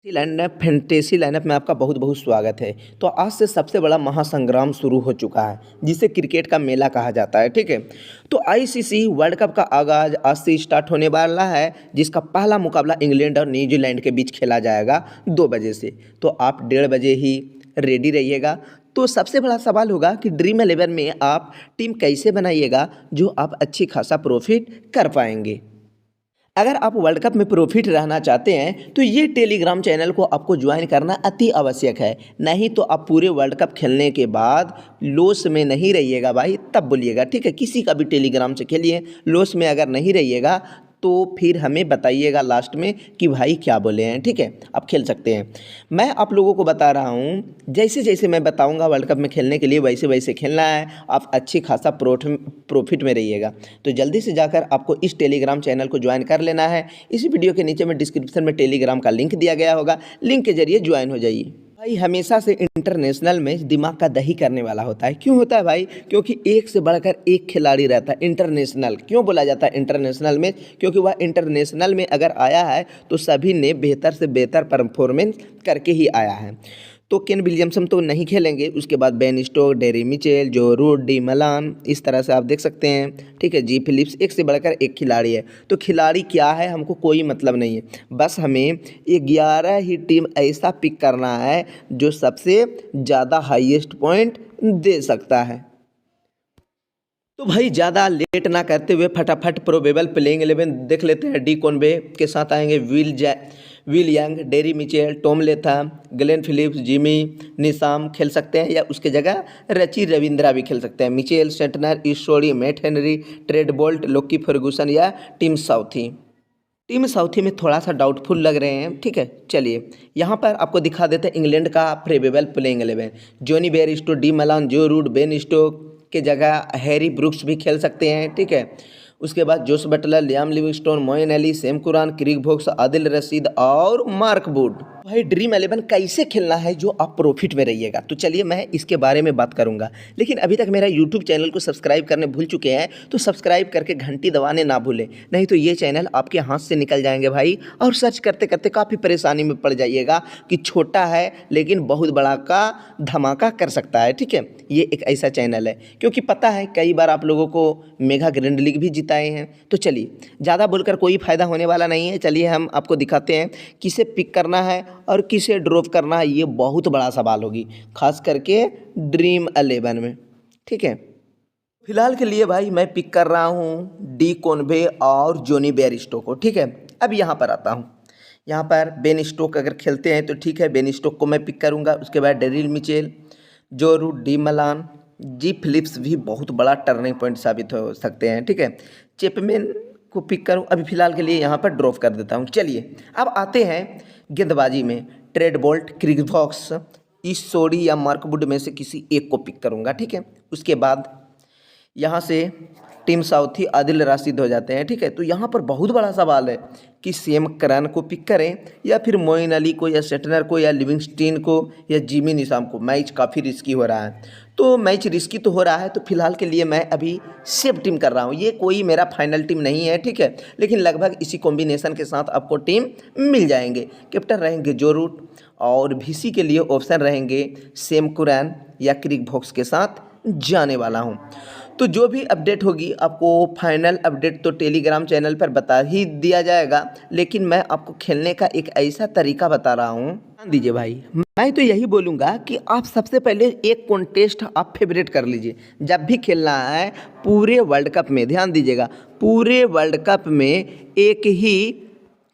Fantasy lineup में आपका बहुत बहुत स्वागत है। तो आज से सबसे बड़ा महासंग्राम शुरू हो चुका है जिसे क्रिकेट का मेला कहा जाता है। ठीक है, तो आईसीसी वर्ल्ड कप का आगाज आज से स्टार्ट होने वाला है, जिसका पहला मुकाबला इंग्लैंड और न्यूजीलैंड के बीच खेला जाएगा 2 बजे से। तो आप 1:30 बजे ही रेडी रहिएगा। तो सबसे बड़ा सवाल होगा कि ड्रीम 11 में आप टीम कैसे बनाइएगा जो आप अच्छी खासा प्रॉफिट कर पाएंगे। अगर आप वर्ल्ड कप में प्रॉफिट रहना चाहते हैं तो ये टेलीग्राम चैनल को आपको ज्वाइन करना अति आवश्यक है। नहीं तो आप पूरे वर्ल्ड कप खेलने के बाद लॉस में नहीं रहिएगा भाई, तब बोलिएगा। ठीक है, किसी का भी टेलीग्राम से खेलिए, लॉस में अगर नहीं रहिएगा तो फिर हमें बताइएगा लास्ट में कि भाई क्या बोले हैं। ठीक है, आप खेल सकते हैं। मैं आप लोगों को बता रहा हूँ, जैसे जैसे मैं बताऊँगा वर्ल्ड कप में खेलने के लिए वैसे वैसे खेलना है। आप अच्छी खासा प्रॉफिट में रहिएगा। तो जल्दी से जाकर आपको इस टेलीग्राम चैनल को ज्वाइन कर लेना है। इसी वीडियो के नीचे में डिस्क्रिप्शन में टेलीग्राम का लिंक दिया गया होगा, लिंक के जरिए ज्वाइन हो जाइए। भाई हमेशा से इंटरनेशनल मैच दिमाग का दही करने वाला होता है। क्यों होता है भाई? क्योंकि एक से बढ़कर एक खिलाड़ी रहता है। इंटरनेशनल क्यों बोला जाता है इंटरनेशनल मैच? क्योंकि वह इंटरनेशनल में अगर आया है तो सभी ने बेहतर से बेहतर परफॉर्मेंस करके ही आया है। तो केन विलियमसन तो नहीं खेलेंगे, उसके बाद बेन स्टोक्स, डेरी मिचेल, जो रूट, डी मलान, इस तरह से आप देख सकते हैं। ठीक है, जी फिलिप्स, एक से बढ़कर एक खिलाड़ी है। तो खिलाड़ी क्या है हमको कोई मतलब नहीं है, बस हमें 11 ही टीम ऐसा पिक करना है जो सबसे ज़्यादा हाईएस्ट पॉइंट दे सकता है। तो भाई ज़्यादा लेट ना करते हुए फटाफट प्रोबेबल प्लेइंग 11 देख लेते हैं। डी कॉनवे के साथ आएंगे Will Young, Daryl Mitchell, Tom Latham, Glenn Phillips, Jimmy Neesham खेल सकते हैं, या उसके जगह रची रविंद्रा भी खेल सकते हैं। मिचेल, सेंटनर, ईस्टोरी, Matt Henry, Trent Boult, Lockie Ferguson या टीम साउथी में थोड़ा सा डाउटफुल लग रहे हैं। ठीक है, चलिए यहाँ पर आपको दिखा देते हैं इंग्लैंड का probable playing 11। Jonny Bairstow, D Malan, जो रूट, बेन स्टोक के जगह हैरी ब्रुक्स भी खेल सकते हैं। ठीक है, उसके बाद Jos Buttler, Liam Livingstone, Moeen Ali, Sam Curran, क्रिक वोक्स, आदिल रशीद और मार्क वुड। भाई ड्रीम 11 कैसे खेलना है जो आप प्रॉफिट में रहिएगा, तो चलिए मैं इसके बारे में बात करूंगा। लेकिन अभी तक मेरा यूट्यूब चैनल को सब्सक्राइब करने भूल चुके हैं तो सब्सक्राइब करके घंटी दबाने ना भूलें, नहीं तो ये चैनल आपके हाथ से निकल जाएंगे भाई। और सर्च करते करते काफ़ी परेशानी में पड़ जाइएगा कि छोटा है लेकिन बहुत बड़ा का धमाका कर सकता है। ठीक है, ये एक ऐसा चैनल है, क्योंकि पता है कई बार आप लोगों को मेगा ग्रैंड लीग भी जिताए हैं। तो चलिए ज़्यादा बोलकर कोई फ़ायदा होने वाला नहीं है। चलिए हम आपको दिखाते हैं किसे पिक करना है और किसे ड्रॉप करना है। ये बहुत बड़ा सवाल होगी, खास करके ड्रीम 11 में। ठीक है, फिलहाल के लिए भाई मैं पिक कर रहा हूँ डी कॉनवे और जॉनी बेयरस्टो को। ठीक है, अब यहाँ पर आता हूँ। यहाँ पर बेन स्टोक अगर खेलते हैं तो ठीक है, बेन स्टोक को मैं पिक करूँगा। उसके बाद डेरिल मिचेल, जो रूट, डी मलान, जी फिलिप्स भी बहुत बड़ा टर्निंग पॉइंट साबित हो सकते हैं। ठीक है, चैपमैन को पिक करूँ। अभी फ़िलहाल के लिए यहाँ पर ड्रॉप कर देता हूँ। चलिए अब आते हैं गेंदबाजी में। ट्रेड बोल्ट, क्रिक वोक्स, ईस्टोरी या मार्क वुड में से किसी एक को पिक करूँगा। ठीक है, उसके बाद यहाँ से टीम साउथी आदिल रशीद हो जाते हैं। ठीक है, तो यहाँ पर बहुत बड़ा सवाल है कि सैम करन को पिक करें या फिर मोइन अली को या सेटनर को या लिविंगस्टीन को या जिमी निशाम को। मैच काफ़ी रिस्की हो रहा है, तो मैच रिस्की तो हो रहा है, तो फिलहाल के लिए मैं अभी सेफ टीम कर रहा हूँ। ये कोई मेरा फाइनल टीम नहीं है। ठीक है, लेकिन लगभग इसी कॉम्बिनेशन के साथ आपको टीम मिल जाएंगे। कैप्टन रहेंगे जो रूट और वीसी के लिए ऑप्शन रहेंगे सैम कुरान या क्रिक वोक्स के साथ जाने वाला हूँ। तो जो भी अपडेट होगी आपको फाइनल अपडेट तो टेलीग्राम चैनल पर बता ही दिया जाएगा, लेकिन मैं आपको खेलने का एक ऐसा तरीका बता रहा हूँ। ध्यान दीजिए भाई, मैं तो यही बोलूँगा कि आप सबसे पहले एक कॉन्टेस्ट आप फेवरेट कर लीजिए जब भी खेलना है पूरे वर्ल्ड कप में। ध्यान दीजिएगा, पूरे वर्ल्ड कप में एक ही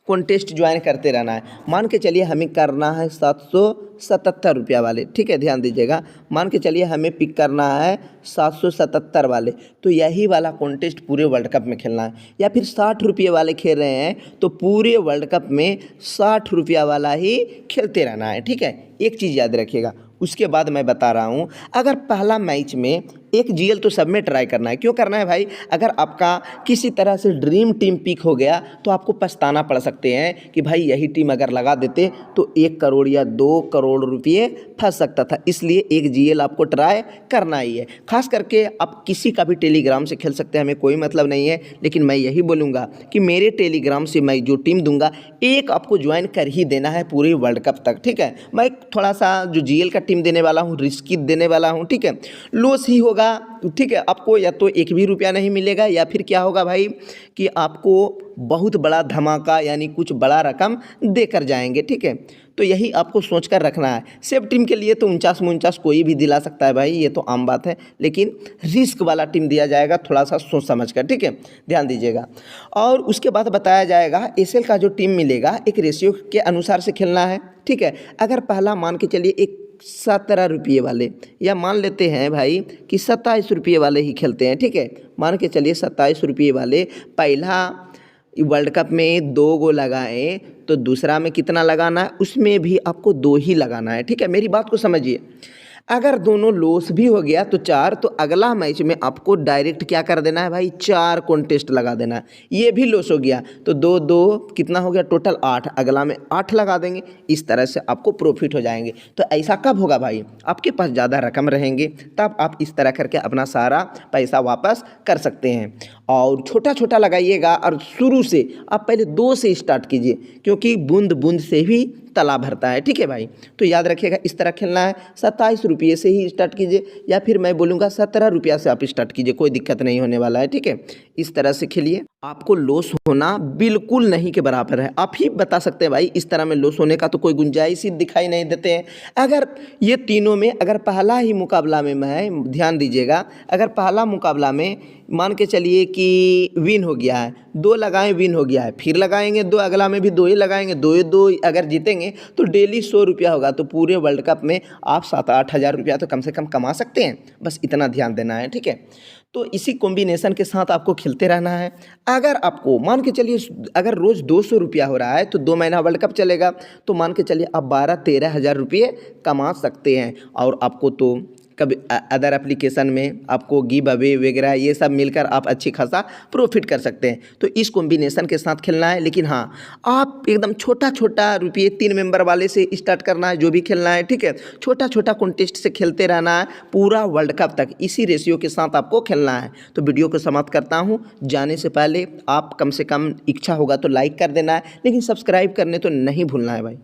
कॉन्टेस्ट ज्वाइन करते रहना है। मान के चलिए हमें करना है 777 रुपया वाले। ठीक है, ध्यान दीजिएगा, मान के चलिए हमें पिक करना है 777 वाले, तो यही वाला कॉन्टेस्ट पूरे वर्ल्ड कप में खेलना है। या फिर 60 रुपये वाले खेल रहे हैं तो पूरे वर्ल्ड कप में 60 रुपया वाला ही खेलते रहना है। ठीक है, एक चीज़ याद रखिएगा। उसके बाद मैं बता रहा हूँ, अगर पहला मैच में एक जीएल तो सब में ट्राई करना है। क्यों करना है भाई? अगर आपका किसी तरह से ड्रीम टीम पिक हो गया तो आपको पछताना पड़ सकते हैं कि भाई यही टीम अगर लगा देते तो 1 करोड़ या 2 करोड़ करोड़ रुपये फंस सकता था। इसलिए एक जीएल आपको ट्राई करना ही है। खास करके आप किसी का भी टेलीग्राम से खेल सकते हैं, हमें कोई मतलब नहीं है, लेकिन मैं यही बोलूँगा कि मेरे टेलीग्राम से मैं जो टीम दूंगा एक आपको ज्वाइन कर ही देना है पूरे वर्ल्ड कप तक, ठीक है। मैं थोड़ा सा जो जीएल का टीम देने वाला हूँ रिस्की देने वाला हूँ, ठीक है। लॉस ही होगा, ठीक है। आपको या तो एक भी रुपया नहीं मिलेगा या फिर क्या होगा भाई कि आपको बहुत बड़ा धमाका यानी कुछ बड़ा रकम देकर जाएंगे, ठीक है। तो यही आपको सोच कर रखना है। सेफ टीम के लिए तो 49 कोई भी दिला सकता है भाई, ये तो आम बात है, लेकिन रिस्क वाला टीम दिया जाएगा थोड़ा सा सोच समझ कर, ठीक है, ध्यान दीजिएगा। और उसके बाद बताया जाएगा एसएल का जो टीम मिलेगा एक रेशियो के अनुसार से खेलना है, ठीक है। अगर पहला मान के चलिए एक 17 रुपये वाले, या मान लेते हैं भाई कि 27 रुपये वाले ही खेलते हैं, ठीक है। मान के चलिए 27 रुपये वाले पहला वर्ल्ड कप में 2 गो लगाएं तो दूसरा में कितना लगाना है, उसमें भी आपको 2 ही लगाना है, ठीक है। मेरी बात को समझिए। अगर दोनों लॉस भी हो गया तो 4, तो अगला मैच में आपको डायरेक्ट क्या कर देना है भाई, 4 कॉन्टेस्ट लगा देना है। ये भी लॉस हो गया तो 2 कितना हो गया टोटल 8, अगला में 8 लगा देंगे। इस तरह से आपको प्रॉफिट हो जाएंगे। तो ऐसा कब होगा भाई, आपके पास ज़्यादा रकम रहेंगे तब आप इस तरह करके अपना सारा पैसा वापस कर सकते हैं। और छोटा छोटा लगाइएगा और शुरू से आप पहले 2 से स्टार्ट कीजिए, क्योंकि बूंद बूंद से भी तालाब भरता है, ठीक है भाई। तो याद रखिएगा इस तरह खेलना है। 27 रुपये से ही स्टार्ट कीजिए, या फिर मैं बोलूँगा 17 रुपया से आप स्टार्ट कीजिए, कोई दिक्कत नहीं होने वाला है, ठीक है। इस तरह से खेलिए, आपको लॉस होना बिल्कुल नहीं के बराबर है। आप ही बता सकते हैं भाई इस तरह में लॉस होने का तो कोई गुंजाइश ही दिखाई नहीं देते हैं। अगर ये तीनों में अगर पहला ही मुकाबला में मैं ध्यान दीजिएगा, अगर पहला मुकाबला में मान के चलिए कि विन हो गया है, 2 लगाएं विन हो गया है, फिर लगाएंगे 2, अगला में भी 2 ही लगाएंगे, 2 अगर जीतेंगे तो डेली 100 रुपया होगा। तो पूरे वर्ल्ड कप में आप 7-8 हज़ार रुपया तो कम से कम कमा सकते हैं। बस इतना ध्यान देना है, ठीक है। तो इसी कॉम्बिनेशन के साथ आपको खेलते रहना है। अगर आपको मान के चलिए अगर रोज़ 200 रुपया हो रहा है तो 2 महीना वर्ल्ड कप चलेगा, तो मान के चलिए आप 12-13 हज़ार रुपये कमा सकते हैं। और आपको तो कभी अदर एप्लीकेशन में आपको गिव अवे वगैरह ये सब मिलकर आप अच्छी खासा प्रॉफिट कर सकते हैं। तो इस कॉम्बिनेशन के साथ खेलना है, लेकिन हाँ आप एकदम छोटा छोटा रुपये 3 मेंबर वाले से स्टार्ट करना है जो भी खेलना है, ठीक है। छोटा छोटा कॉन्टेस्ट से खेलते रहना है पूरा वर्ल्ड कप तक, इसी रेशियो के साथ आपको खेलना है। तो वीडियो को समाप्त करता हूँ। जाने से पहले आप कम से कम इच्छा होगा तो लाइक कर देना है, लेकिन सब्सक्राइब करने तो नहीं भूलना है भाई।